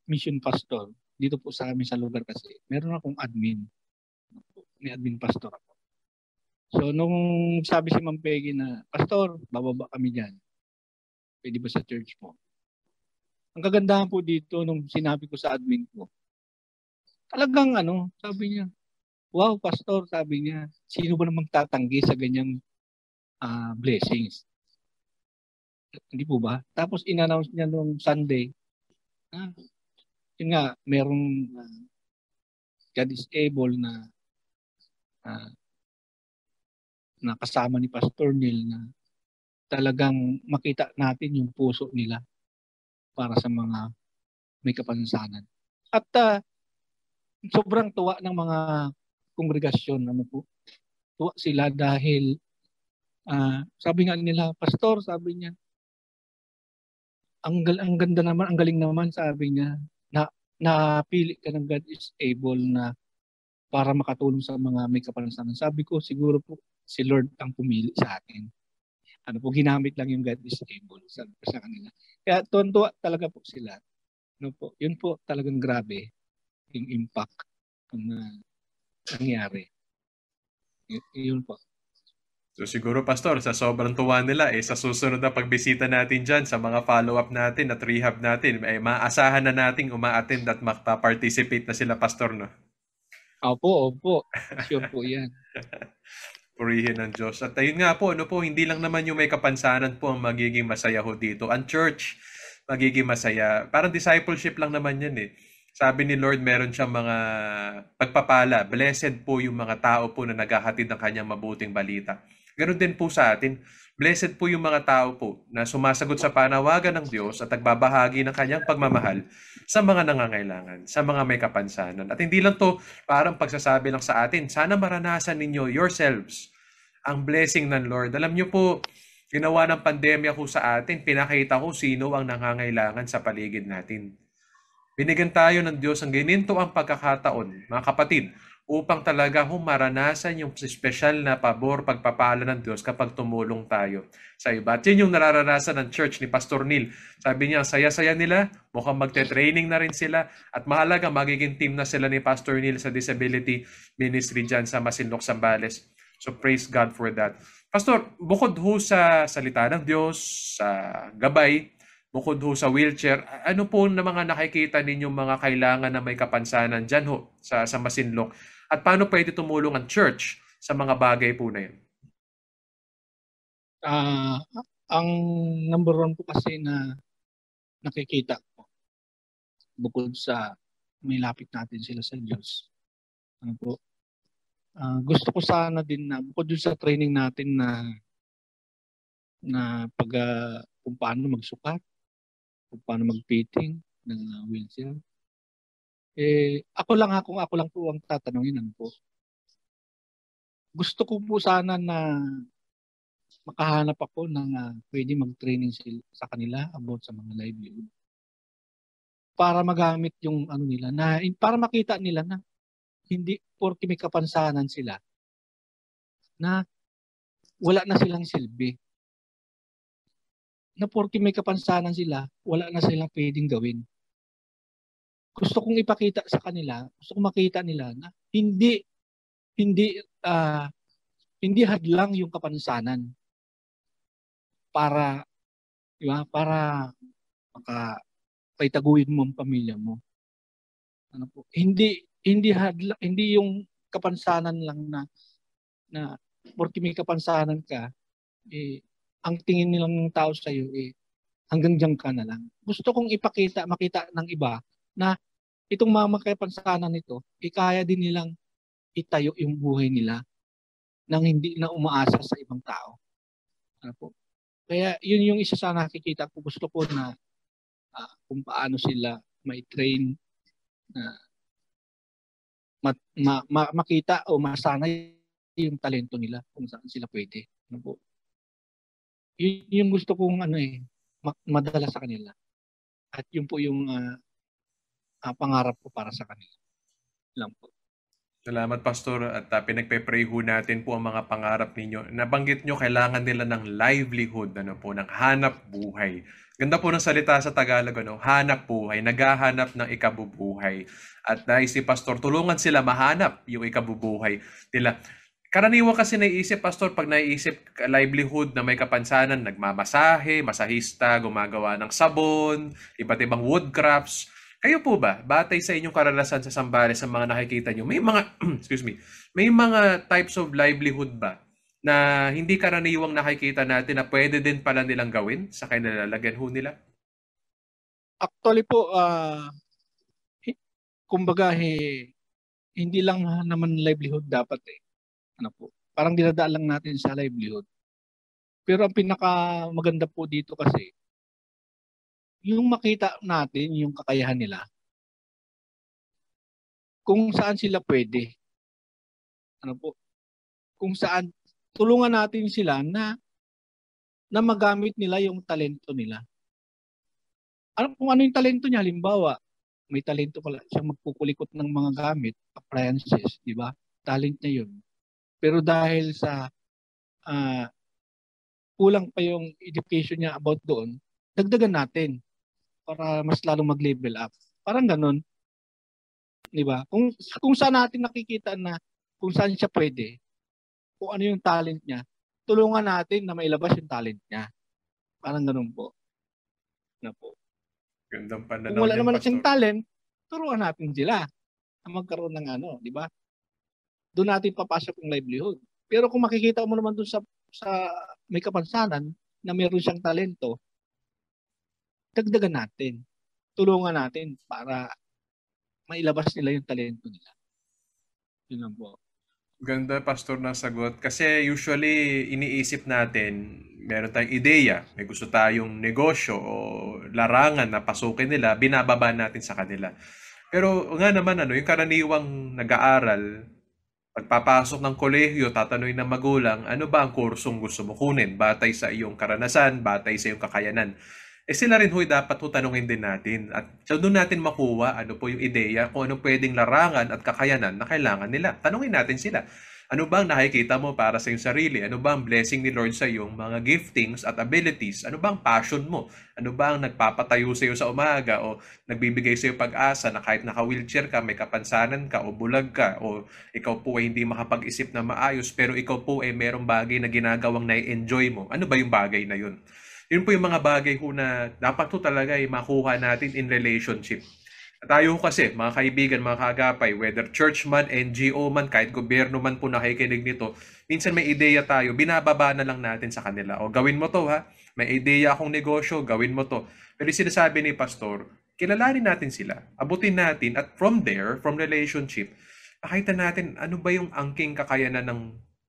mission pastor, dito po sa amin sa lugar kasi, meron akong admin. May admin pastor ako. So, nung sabi si Ma'am Peggy na, Pastor, bababa kami dyan. Pwede ba sa church mo? Ang kagandahan po dito, nung sinabi ko sa admin ko, talagang sabi niya, wow, Pastor, sabi niya, sino ba namang tatanggi sa ganyang blessings? Hindi po ba? Tapos in-announce niya nung Sunday, yun nga, merong God is able na kasama ni Pastor Neil na talagang makita natin yung puso nila para sa mga may kapansanan. At sobrang tuwa ng mga kongregasyon. Tuwa sila dahil sabi nga nila, Pastor, sabi niya, ang ganda naman, ang galing naman, sabi niya, na napili ka ng God is able na para makatulong sa mga may kapansanan. Sabi ko, siguro po, si Lord ang pumili sa akin. Ginamit lang yung God is able sa kanila. Kaya tuwa talaga po sila. Yun po talagang grabe yung impact na nangyari. Yun po. So siguro, Pastor, sa sobrang tuwa nila, sa susunod na pagbisita natin dyan, sa mga follow-up natin at rehab natin, maasahan na nating uma-attend at makpa-participate na sila, Pastor, no? Opo. Sure po yan. Purihin ng Diyos. At ayun nga po, hindi lang naman yung may kapansanan po ang magiging masaya ho dito. Ang church, magiging masaya. Parang discipleship lang naman yan eh. Sabi ni Lord, meron siyang mga pagpapala. Blessed po yung mga tao po na naghahatid ng kanyang mabuting balita. Ganun din po sa atin. Blessed po yung mga tao po na sumasagot sa panawagan ng Diyos at nagbabahagi ng kanyang pagmamahal sa mga nangangailangan, sa mga may kapansanan. At hindi lang to parang pagsasabi lang sa atin, sana maranasan ninyo yourselves ang blessing ng Lord. Alam niyo po, ginawa ng pandemya ko sa atin, pinakita ko sino ang nangangailangan sa paligid natin. Binigyan tayo ng Diyos ang gininto ang pagkakataon, mga kapatid, upang talaga maranasan yung special na pabor, pagpapala ng Diyos kapag tumulong tayo sa iba. At yun yung nararanasan ng church ni Pastor Neil. Sabi niya, saya-saya nila, mukhang magte-training na rin sila, at mahalaga magiging team na sila ni Pastor Neil sa disability ministry dyan sa Masinloc, Zambales. So praise God for that. Pastor, bukod ho sa salita ng Diyos, sa gabay, bukod ho sa wheelchair, ano po na mga nakikita ninyong mga kailangan na may kapansanan dyan ho sa Masinloc? At paano pwede tumulong ang church sa mga bagay po na yun? Ang number one po kasi na nakikita ko, bukod sa may lapit natin sila sa Diyos, ano po, gusto ko sana din na bukod dun sa training natin na pag kung paano magsukat, kung paano mag-fitting ng wheelchair. Ako lang po ang tatanungin, ano po. Gusto ko po sana na makahanap ako ng pwede mag-training sa kanila about sa mga livelihood. Para magamit yung ano nila, para makita nila na hindi porke may kapansanan sila na wala na silang silbi. Na porke may kapansanan sila, wala na silang pwedeng gawin. Gusto kong ipakita sa kanila, gusto kong makita nila na hindi hadlang yung kapansanan para, di ba, para paitaguin mo ang pamilya mo. Ano po? Hindi yung kapansanan lang na porque may kapansanan ka, ang tingin nilang ng tao sa iyo hanggang diyan ka na lang. Gusto kong makita ng iba na itong mga kapansanan nito, kaya din nilang itayo yung buhay nila nang hindi na umaasa sa ibang tao. Ano po? Kaya yun yung isa sa nakikita ko. Gusto ko na kung paano sila may train na makita o masanay yung talento nila kung saan sila pwede. Ano po? Yun yung gusto kong madala sa kanila. At yun po yung pangarap ko para sa kanila. Lang po. Salamat, Pastor. At pinagpe-pray ho natin po ang mga pangarap ninyo. Nabanggit nyo, kailangan nila ng livelihood, ng hanap buhay. Ganda po ng salita sa Tagalog, hanap buhay, naghahanap ng ikabubuhay. At nais si Pastor, tulungan sila mahanap yung ikabubuhay nila. Karaniwan kasi naiisip, Pastor, pag naiisip livelihood na may kapansanan, nagmamasahe, masahista, gumagawa ng sabon, iba't ibang woodcrafts. Kayo po ba, batay sa inyong karanasan sa Zambales, sa mga nakikita nyo, may mga, may mga types of livelihood ba na hindi karaniwang nakikita natin na pwede din pala nilang gawin sa kanilalagyan ho nila? Actually po, kumbaga, hindi lang naman livelihood dapat Ano po, parang dinadaan lang natin sa livelihood. Pero ang pinaka maganda po dito kasi, yung makita natin yung kakayahan nila. Kung saan sila pwede. Ano po? Kung saan tulungan natin sila na magamit nila yung talento nila. Kung ano yung talento niya, halimbawa, may talento pala siya magkukulikot ng mga gamit, appliances, di ba? Talent niya yun. Pero dahil sa kulang pa yung education niya about doon, dagdagan natin para mas lalong mag-level up. Parang ganun. Di ba? Kung saan natin nakikita na kung saan siya pwede, kung ano yung talent niya, tulungan natin na mailabas yung talent niya. Parang ganun po. Na po. Gandang pananaw. Kung wala naman siyang talent, turuan natin sila na magkaroon ng di ba? Doon natin papasok yung livelihood. Pero kung makikita mo naman doon sa may kapansanan na meron siyang talento, dagdagan natin. Tulungan natin para mailabas nila yung talento nila. Yun lang po. Ganda, Pastor, ng sagot. Kasi usually, iniisip natin, meron tayong ideya, may gusto tayong negosyo o larangan na pasukin nila, binababa natin sa kanila. Pero nga naman, yung karaniwang nag-aaral, pagpapasok ng kolehiyo, tatanungin ng magulang, ano ba ang kursong gusto mo kunin? Batay sa iyong karanasan, batay sa iyong kakayanan. Sila rin dapat tanungin din natin. At so doon natin makuha ano po yung ideya, kung anong pwedeng larangan at kakayanan na kailangan nila. Tanungin natin sila. Ano bang nakikita mo para sa iyong sarili? Ano bang blessing ni Lord sa iyong mga giftings at abilities? Ano bang passion mo? Ano bang nagpapatayo sa iyo sa umaga o nagbibigay sa iyo pag-asa na kahit naka-wheelchair ka, may kapansanan ka o bulag ka o ikaw po ay hindi makapag-isip na maayos pero ikaw po ay merong bagay na ginagawang na-enjoy mo? Ano ba yung bagay na yun? Yun po yung mga bagay na dapat po talaga ay makuha natin in relationship. At tayo kasi, mga kaibigan, mga kaagapay, whether church man, NGO man, kahit gobyerno man po nakikinig nito, minsan may ideya tayo, binababa na lang natin sa kanila. O gawin mo to ha, may ideya akong negosyo, gawin mo to. Pero yung sinasabi ni Pastor, kilalanin natin sila, abutin natin, at from there, from relationship, makita natin ano ba yung angking kakayanan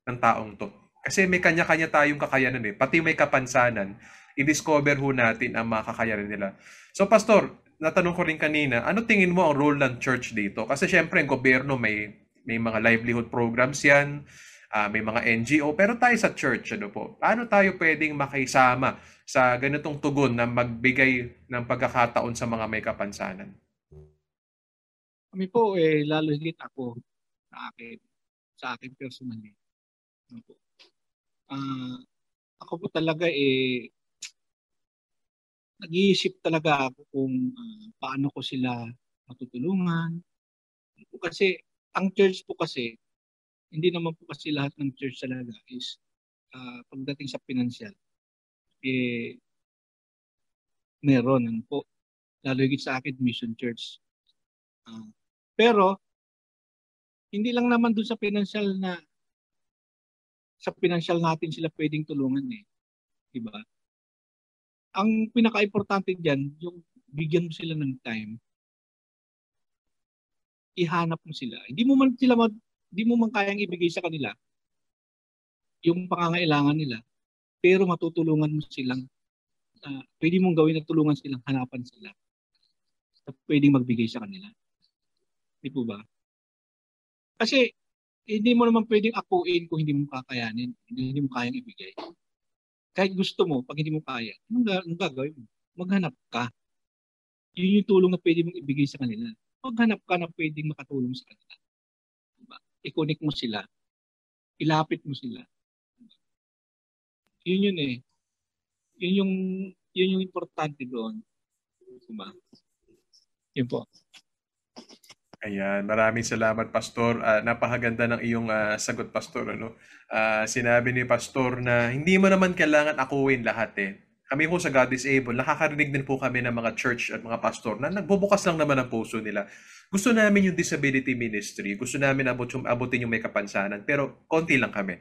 ng taong to. Kasi may kanya-kanya tayong kakayanan pati may kapansanan, i-discover natin ang mga kakayanan nila. So Pastor, natanong ko rin kanina, ano tingin mo ang role ng church dito? Kasi syempre, ang gobyerno may mga livelihood programs yan, may mga NGO, pero tayo sa church, paano tayo pwedeng makisama sa ganitong tugon na magbigay ng pagkakataon sa mga may kapansanan? Kami po, lalo higit ako sa akin personally. Ako po talaga nag-iisip talaga ako kung paano ko sila matutulungan. Kasi ang church po kasi, hindi naman po kasi lahat ng church talaga is pagdating sa financial, meron po. Lalo higit sa akin, Mission Church. Pero, hindi lang naman dun sa financial natin sila pwedeng tulungan Diba? Ang pinaka-importante diyan, yung bigyan mo sila ng time. Ihanap mo sila. Hindi mo man kayang ibigay sa kanila yung pangangailangan nila, pero matutulungan mo silang pwede mong gawin na tulungan silang hanapan sila. Pwedeng magbigay sa kanila. Di po ba? Kasi hindi mo naman pwedeng akuin kung hindi mo kakayanin, hindi mo kayang ibigay. Kahit gusto mo, pag hindi mo kaya, anong gagawin mo? Maghanap ka. Yun yung tulong na pwede mong ibigay sa kanila. Maghanap ka na pwedeng makatulong sa kanila. Diba? I-connect mo sila. Ilapit mo sila. Yun yung importante doon. Diba? Yun po. Ayan, maraming salamat, Pastor. Napakaganda ng iyong sagot, Pastor. Sinabi ni Pastor na hindi mo naman kailangan akuin lahat Kami po sa God is Able, nakakarinig din po kami ng mga church at mga pastor na nagbubukas lang naman ang puso nila. Gusto namin yung disability ministry, gusto namin abutin yung may kapansanan, pero konti lang kami.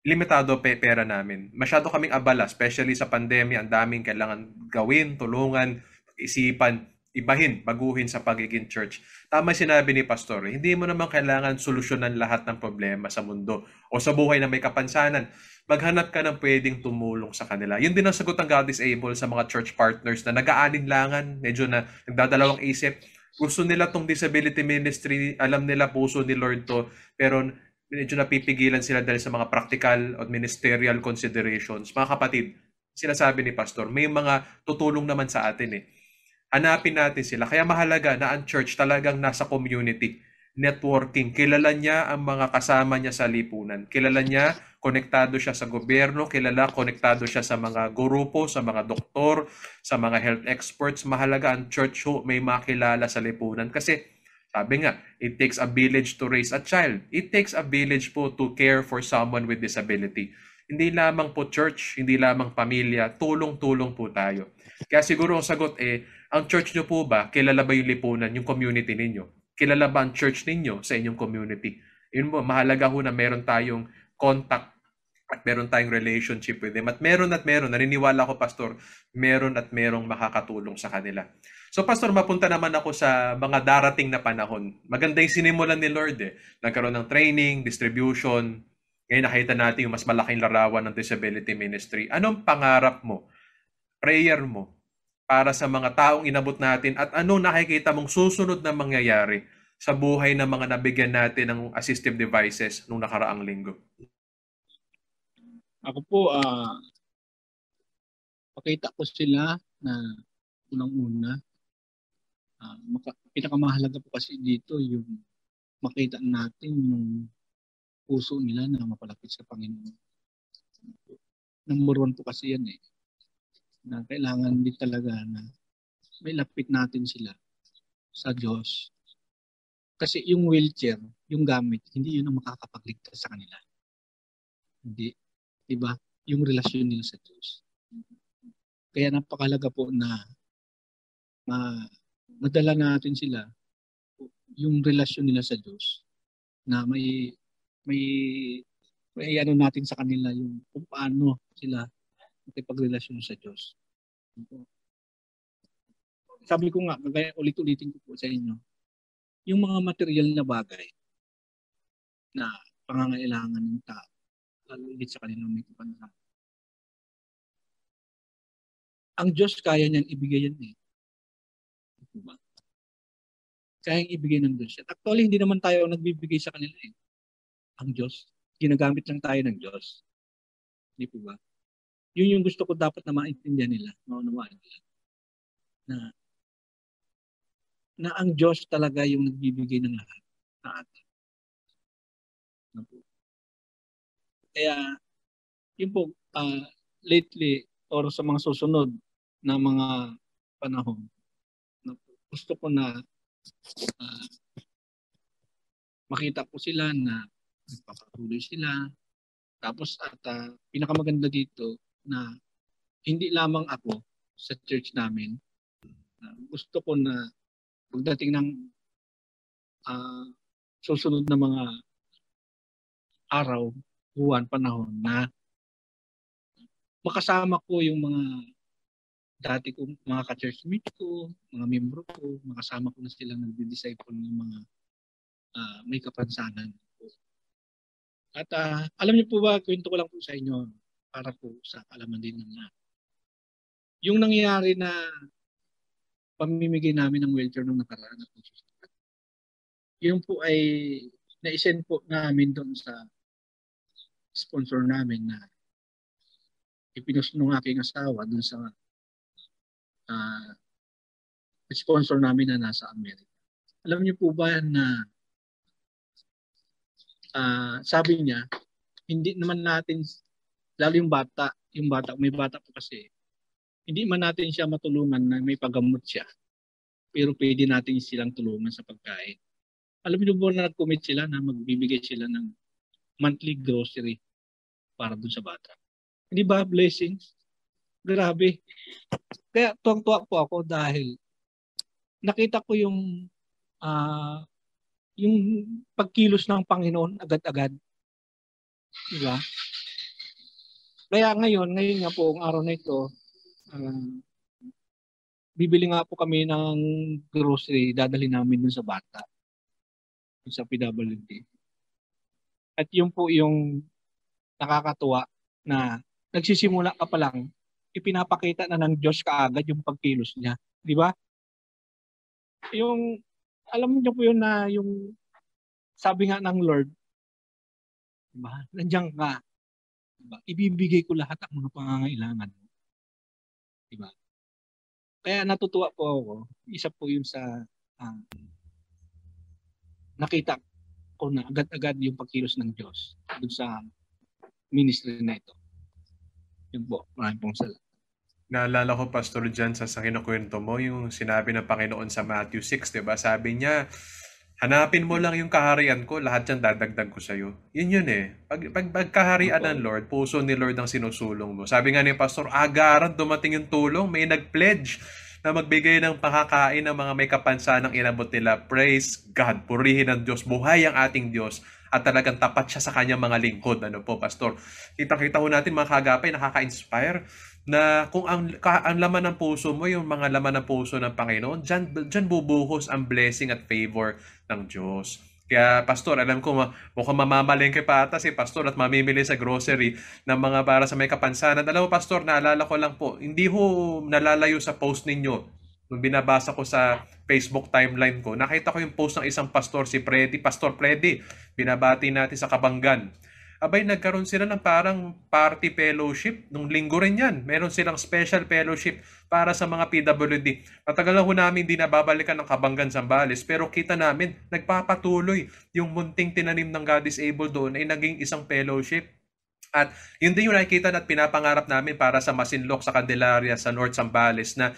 Limitado pera namin. Masyado kaming abala, especially sa pandemya, ang daming kailangan gawin, tulungan, isipan, ibahin, baguhin sa pagiging church. Tama sinabi ni Pastor, hindi mo naman kailangan solusyonan lahat ng problema sa mundo o sa buhay na may kapansanan. Maghanap ka ng pwedeng tumulong sa kanila. Yun din ang sagot ng God is Able sa mga church partners na nag-aalinlangan, medyo na nagdadalawang isip. Gusto nila tong disability ministry, alam nila puso ni Lord to, pero medyo napipigilan sila dahil sa mga practical or ministerial considerations. Mga kapatid, sinasabi ni Pastor, may mga tutulong naman sa atin Hanapin natin sila. Kaya mahalaga na ang church talagang nasa community, networking. Kilala niya ang mga kasama niya sa lipunan. Kilala niya, konektado siya sa gobyerno. Konektado siya sa mga grupo, sa mga doktor, sa mga health experts. Mahalaga ang church may makilala sa lipunan. Kasi sabi nga, it takes a village to raise a child. It takes a village po to care for someone with disability. Hindi lamang po church, hindi lamang pamilya, tulong-tulong po tayo. Kaya siguro ang sagot ang church nyo po ba, kilala ba yung lipunan, yung community ninyo? Kilala ba ang church ninyo sa inyong community? Yun po, mahalaga na meron tayong contact at meron tayong relationship with them. At meron, naniniwala ko, Pastor, meron at merong makakatulong sa kanila. So Pastor, mapunta naman ako sa mga darating na panahon. Maganda yung sinimulan ni Lord eh. Nagkaroon ng training, distribution. Ngayon nakita natin yung mas malaking larawan ng disability ministry. Anong pangarap mo, prayer mo, para sa mga taong inabot natin at anong nakikita mong susunod na mangyayari sa buhay ng mga nabigyan natin ng assistive devices nung nakaraang linggo? Ako po, pakita ko sila na unang-una, pinakamahalaga po kasi dito yung makita natin yung puso nila na mapalapit sa Panginoon. Number 1 po kasi yan na kailangan din talaga na may lapit natin sila sa Diyos. Kasi yung wheelchair, yung gamit, hindi yun ang makakapagligtas sa kanila. Hindi. Diba? Yung relasyon nila sa Diyos. Kaya napakalaga po na madala natin sila yung relasyon nila sa Diyos na may ano natin sa kanila yung kung paano sila makipagrelasyon sa Diyos. Sabi ko nga, ulit-ulitin ko po sa inyo, yung mga material na bagay na pangangailangan ng tao, lalo ulit sa kanilang may kapansanan. Ang Diyos kaya niyang ibigay yan eh. Diba? Kaya ibigay ng Diyos yan. Actually, hindi naman tayo nagbibigay sa kanila eh. Ang Diyos. Ginagamit lang tayo ng Diyos. Hindi po ba? Yun yung gusto ko dapat na maintindihan nila. Maunawaan nila. Na ang Diyos talaga yung nagbibigay ng lahat sa atin. Kaya, yun po, lately, or sa mga susunod na mga panahon, gusto ko na makita po sila na nagpapatuloy sila. Tapos at pinakamaganda dito na hindi lamang ako sa church namin. Gusto ko na pagdating ng susunod na mga araw, buwan, panahon na makasama ko yung mga dati kong mga ka-church mate ko, mga membro ko, makasama ko na silang nagdi-disciple ng mga may kapansanan. At alam niyo po ba, kwento ko lang po sa inyo para po sa kaalaman din ng lahat. Yung nangyayari na pamimigay namin ng wheelchair nung nakaraan na po. Yun po ay na-send po namin doon sa sponsor namin na ipinost ng aking asawa doon sa sponsor namin na nasa Amerika. Alam niyo po ba na sabi niya, hindi naman natin, lalo yung bata, may bata po kasi, hindi man natin siya matulungan na may paggamot siya, pero pwede natin silang tulungan sa pagkain. Alam niyo po na nag-commit sila na magbibigay sila ng monthly grocery para dun sa bata. Hindi ba blessings? Grabe. Kaya tuwang-tuwa po ako dahil nakita ko yung pagkilos ng Panginoon agad-agad. Diba? Kaya ngayon nga po, ang araw na ito, bibili nga po kami ng grocery, dadali namin dun sa bata. Sa PWD. At yun po yung nakakatuwa na nagsisimula ka pa lang, ipinapakita na ng Diyos kaagad yung pagkilos niya. Di ba? Yung, alam niyo po yun na yung sabi nga ng Lord, diba? Nandiyan ka. Diba? Ibibigay ko lahat ang mga pangangailangan mo. Diba? Kaya natutuwa po ako. Isa po yun sa nakita ko na agad-agad yung pagkilos ng Diyos dun sa ministry na ito. Yun po. Maraming pong salamat. Naalala ko, Pastor John, sa kinukwento mo, yung sinabi ng Panginoon sa Matthew 6, diba? Sabi niya, hanapin mo lang yung kaharian ko, lahat yan dadagdag ko sa'yo. Yun eh. Pag kaharian ng Lord, puso ni Lord ang sinusulong mo. Sabi nga ni Pastor, agaran dumating yung tulong, may nag-pledge na magbigay ng pakakain ng mga may kapansanang inabot nila. Praise God, purihin ang Diyos, buhay ang ating Diyos. at talagang tapat siya sa kanyang mga lingkod. Ano po, Pastor? Kita-kita ho natin mga kaagapay, nakaka-inspire na kung ang laman ng puso mo, yung mga laman ng puso ng Panginoon, dyan bubuhos ang blessing at favor ng Diyos. Kaya, Pastor, alam ko mukhang mamamalengke pa ata si Pastor at mamimili sa grocery ng mga para sa may kapansanan. Alam mo, Pastor, naalala ko lang po, hindi ho nalalayo sa post ninyo. Nung binabasa ko sa Facebook timeline ko, nakita ko yung post ng isang pastor, si Freddy, Pastor Freddy. Binabati natin sa Kabanggan. Abay, nagkaroon sila ng parang party fellowship. Nung linggo rin yan. Meron silang special fellowship para sa mga PWD. Matagal na ho namin di nababalikan ng Kabanggan Zambales. Pero kita namin, nagpapatuloy yung munting tinanim ng God is Able doon ay naging isang fellowship. At yun din yung nakikita at pinapangarap namin para sa Masinloc, sa Candelaria, sa North Zambales na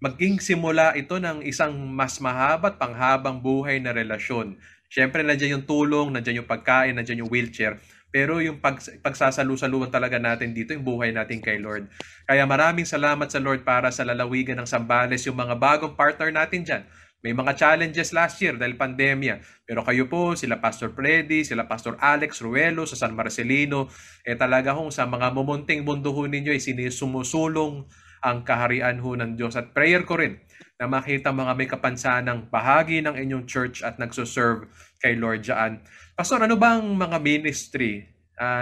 maging simula ito ng isang mas mahaba at panghabang buhay na relasyon. Siyempre, nandiyan yung tulong, nandiyan yung pagkain, nandiyan yung wheelchair. Pero yung pagsasalu-saluan talaga natin dito, yung buhay natin kay Lord. Kaya maraming salamat sa Lord para sa lalawigan ng Zambales, yung mga bagong partner natin dyan. May mga challenges last year dahil pandemya. Pero kayo po, sila Pastor Freddy, sila Pastor Alex Ruelo sa San Marcelino, talaga hong sa mga mumunting mundo ho ninyo ay sinisumusulong ang kaharian ho ng Diyos. At prayer ko rin na makita mga may kapansanang bahagi ng inyong church at nagsuserve kay Lord dyan. Pastor, ano bang mga ministry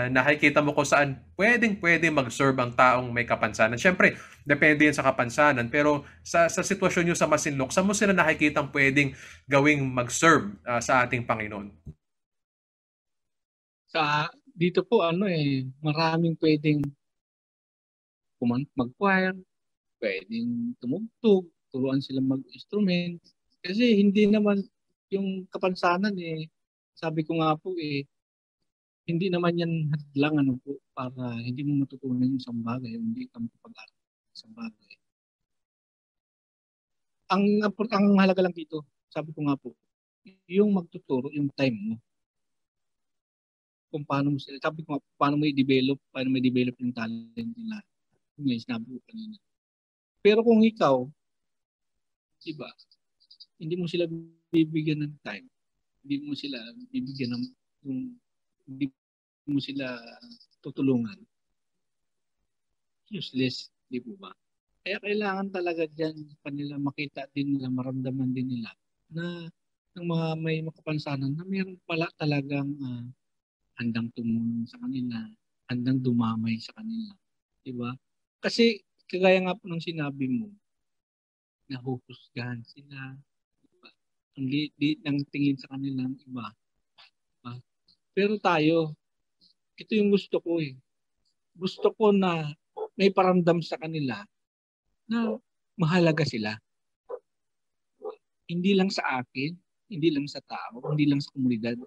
nakikita mo kung saan pwedeng mag-serve ang taong may kapansanan? Siyempre, depende yan sa kapansanan. Pero sa sitwasyon nyo sa Masinloc, saan mo sila nakikitang pwedeng gawing mag-serve sa ating Panginoon? Dito po, maraming pwedeng mag-choir, pwedeng tumugtog, turuan sila mag-instrument. Kasi hindi naman yung kapansanan sabi ko nga po hindi naman yan hadlang po para hindi mo matutunan yung isang bagay, hindi ka makapag-aral ng isang bagay. Ang halaga lang dito, sabi ko nga po, yung magtuturo, yung time mo. Kung paano mo sila, sabi ko nga, paano mo i-develop yung talent nila. Yung sinabi ko kanina. Pero kung ikaw, diba, hindi mo sila bibigyan ng time, hindi mo sila bibigyan ng hindi mo sila tutulungan, useless, di po ba? Kaya kailangan talaga dyan kanila makita din nila, maramdaman din nila na ng mga may makapansanan na mayroon pala talagang handang tumulong sa kanila, handang dumamay sa kanila. Di ba? Kasi kagaya nga po ng sinabi mo, nahuhusgahan sila. Diba? Ang liit ng tingin sa kanilang iba. Diba? Pero tayo, ito yung gusto ko Gusto ko na may paramdam sa kanila na mahalaga sila. Hindi lang sa akin, hindi lang sa tao, hindi lang sa komunidad,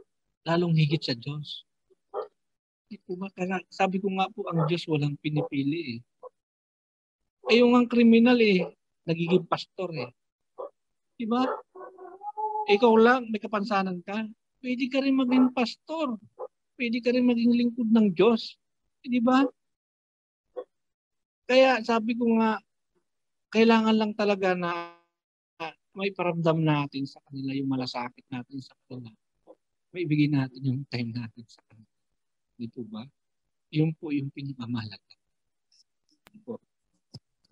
lalong higit sa Diyos. Sabi ko nga po, ang Diyos walang pinipili yung ang kriminal nagiging pastor Diba? Ikaw lang, may kapansanan ka. Pwede ka rin maging pastor. Pwede ka rin maging lingkod ng Diyos. Diba? Kaya sabi ko nga, kailangan lang talaga na may paramdam natin sa kanila, yung malasakit natin sa kanila. May ibigay natin yung time natin sa kanila. Dito ba? Yun po yung pinakamahalaga.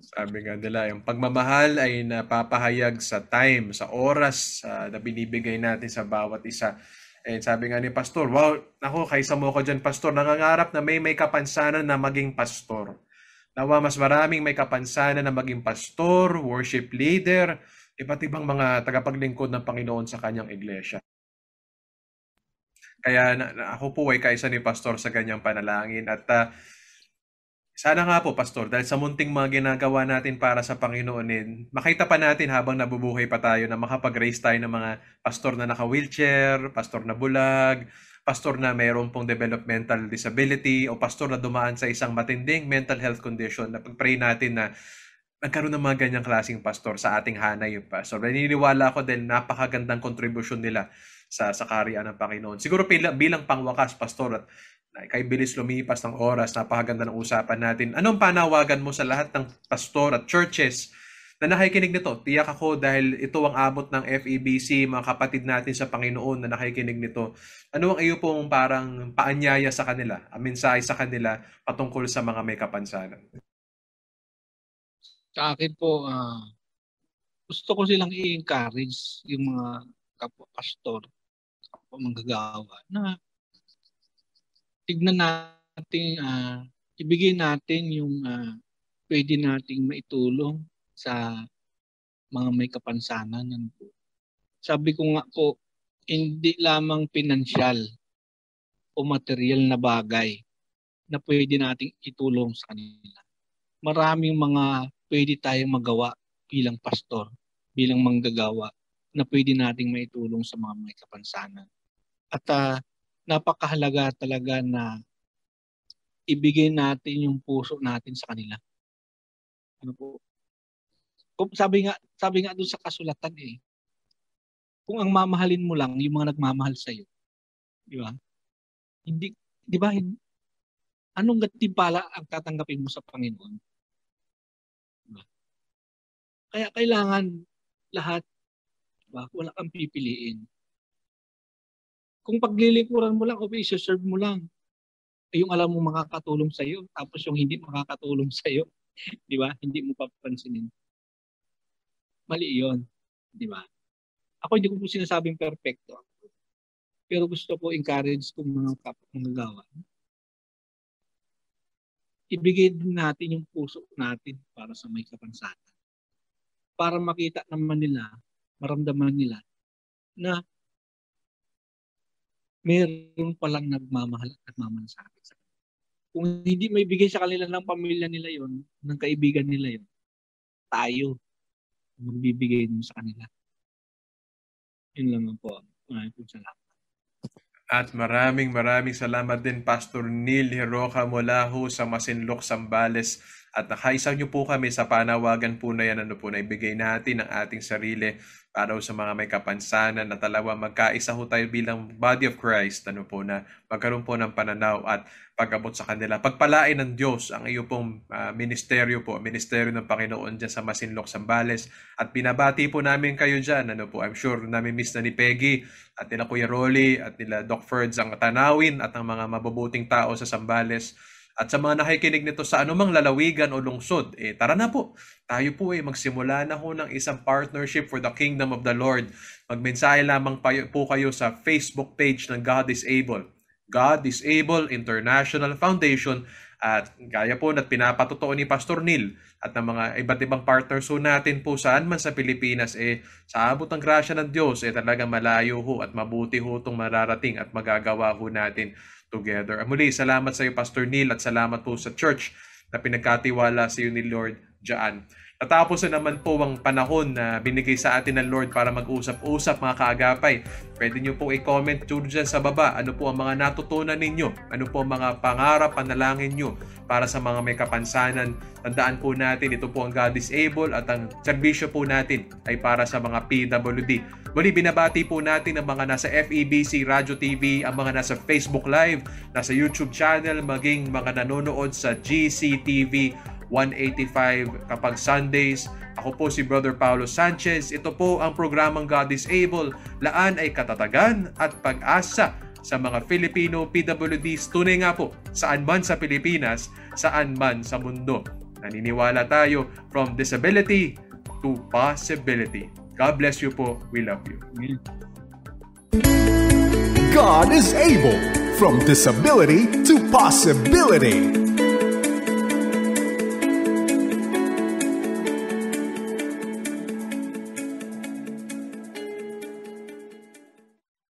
Sabi nga nila, yung pagmamahal ay napapahayag sa time, sa oras na binibigay natin sa bawat isa. And sabi nga ni Pastor, wow, ako, kaysa mo ko dyan, Pastor, nangangarap na may kapansanan na maging pastor. Nawa mas maraming may kapansanan na maging pastor, worship leader, iba't ibang mga tagapaglingkod ng Panginoon sa kanyang iglesia. Kaya ako po ay kaisa ni Pastor sa kanyang panalangin. At sana nga po, Pastor, dahil sa munting mga ginagawa natin para sa Panginoon, makita pa natin habang nabubuhay pa tayo na makapag-raise tayo ng mga pastor na naka-wheelchair, pastor na bulag, pastor na mayroon pong developmental disability, o pastor na dumaan sa isang matinding mental health condition. Napag-pray natin na nagkaroon ng mga ganyang klaseng pastor sa ating hanay yung pastor. Naniniwala ako dahil napakagandang kontribusyon nila sa kaharian ng Panginoon. Siguro bilang pangwakas, Pastor, at kay bilis lumipas ng oras, napakaganda ng usapan natin. Anong panawagan mo sa lahat ng pastor at churches na nakikinig nito. Tiyak ako dahil ito ang abot ng FEBC, mga kapatid natin sa Panginoon na nakikinig nito. Ano ang iyo pong parang paanyaya sa kanila, ang mensahe sa kanila patungkol sa mga may kapansanan? Sa akin po, gusto ko silang i-encourage yung mga kapwa-pastor, kapwa-manggagawa na tignan natin, ibigay natin yung pwede nating maitulong sa mga may kapansanan. Sabi ko nga po, hindi lamang pinansyal o material na bagay na pwede nating itulong sa kanila. Maraming mga pwede tayong magawa bilang pastor, bilang manggagawa na pwede nating maitulong sa mga may kapansanan. At napakahalaga talaga na ibigay natin yung puso natin sa kanila. Ano po? Sabi nga doon sa kasulatan kung ang mamahalin mo lang yung mga nagmamahal sa iyo, di ba? Hindi, di ba? Anong gantimpala ang tatanggapin mo sa Panginoon? Diba? Kaya kailangan lahat, diba? Wala kang pipiliin. Kung paglilingkuran mo lang o i-serve mo lang, yung alam mo makakatulong sa iyo, tapos yung hindi makakatulong sa iyo, di ba? Hindi mo papansinin. Mali 'yon, di ba? Ako hindi ko po sinasabing perfecto. Pero gusto ko encourage kung mga kapwa-manggagawa. Ibigay din natin yung puso natin para sa may kapansanan. Para makita naman nila, maramdaman nila na meron palang nagmamahal at nagmamalasakit sa kanila. Kung hindi may bigay sa kanila ng pamilya nila yon, ng kaibigan nila yon, tayo magbibigay din sa kanila. Yun lang po. Maraming salamat. At maraming salamat din Pastor Neil Hiroka mula ho sa Masinloc, Zambales. At nakaisa niyo po kami sa panawagan po na yan, na ibigay natin ang ating sarili para sa mga may kapansanan na talaga magkaisa ho tayo bilang body of Christ, na magkaroon po ng pananaw at pag-abot sa kanila. Pagpalain ng Diyos ang iyo pong ministeryo ng Panginoon dyan sa Masinloc, Zambales. At binabati po namin kayo dyan. I'm sure nami-miss na ni Peggy at nila Kuya Rolly at nila Doc Ferds ang tanawin at ang mga mabubuting tao sa Zambales. At sa mga nakikinig nito sa anumang lalawigan o lungsod, tara na po. Tayo po magsimula na ho ng isang partnership for the Kingdom of the Lord. Magmensahe lamang po kayo sa Facebook page ng God is Able. God is Able International Foundation. At gaya po na pinapatotoo ni Pastor Neil at ng mga iba't ibang partners ho natin po saan man sa Pilipinas, sa abot ng grasya ng Diyos, talagang malayo ho at mabuti ho itong mararating at magagawa ho natin together. Muli, salamat sa iyo Pastor Neil at salamat po sa church na pinagkatiwala sa iyo ni Lord dyan. Natapos na naman po ang panahon na binigay sa atin ng Lord para mag-usap-usap mga kaagapay. Pwede nyo po i-comment dyan sa baba. Ano po ang mga natutunan ninyo? Ano po ang mga pangarap, panalangin nyo para sa mga may kapansanan? Tandaan po natin, ito po ang God is Able at ang serbisyo po natin ay para sa mga PWD. Muli, binabati po natin ang mga nasa FEBC Radio TV, ang mga nasa Facebook Live, nasa YouTube channel, maging mga nanonood sa GCTV 185 kapag Sundays. Ako po si Brother Paulo Sanchez. Ito po ang programang God is Able. Laan ay katatagan at pag-asa sa mga Filipino PWDs. Tunay nga po, saan man sa Pilipinas, saan man sa mundo. Naniniwala tayo from disability to possibility. God bless you po. We love you. God is able. From disability to possibility.